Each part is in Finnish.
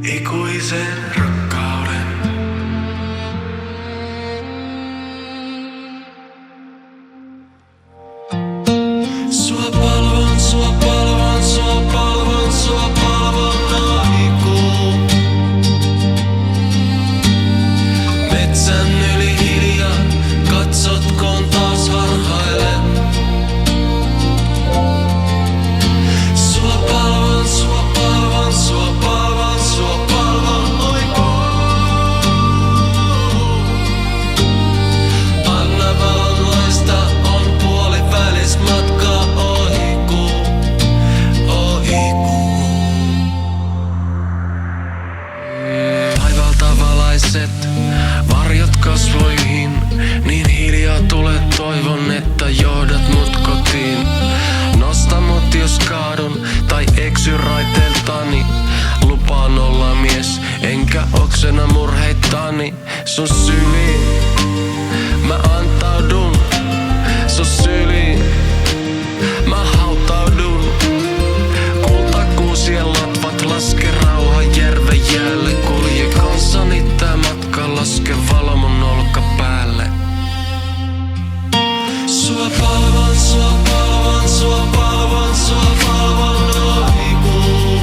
ikuisen rakkauden. Sua palvon, sua palvon, sua palvon, sua palvon ohiku. Metsän yli hiljaa, katsotkoon taas harhailen. Sua palvon, sua palvon, sua palvon, sua palvon ohiku. Anna valonlaista on puolivälis matkaa ohiku, ohiku. Taivaalta valaiset varjot kasvoihin, niin hiljaa tule, toivon, että johdat mut kotiin. Nosta mut jos kaadun tai eksy raiteiltani. Lupaan olla mies, enkä oksena murheittani. Sun syliin mä antaudun, sun syliin mä hautaudun. Kultakuusien latvat laske rauhan järven jäälle. Kulje kanssani tää matka, laske valo mun olkapäälle. Sua palvon, sua palvon, sua palvon, sua palvon ohiku.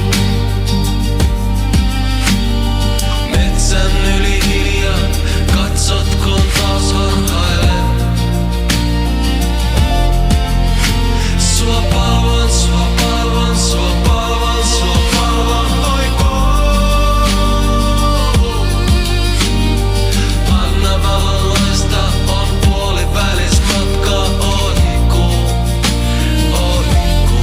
Metsän yli hiljaa, katsotkoon taas harhailen. Sua palvon, sua palvon, sua palvon, sua palvon ohiku. Anna valonlaista on puolivälis matkaa ohiku, ohiku.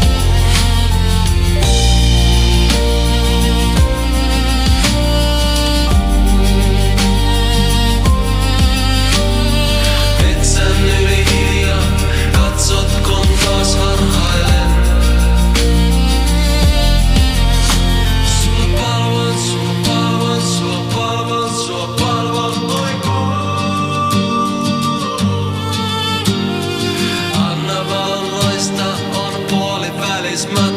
Metsän yli hiljaa, katsotkoon taas harhailen. Sua palvon, sua palvon, sua palvon, sua palvon ohiku. Anna valonlaista on puolivälis matkaa.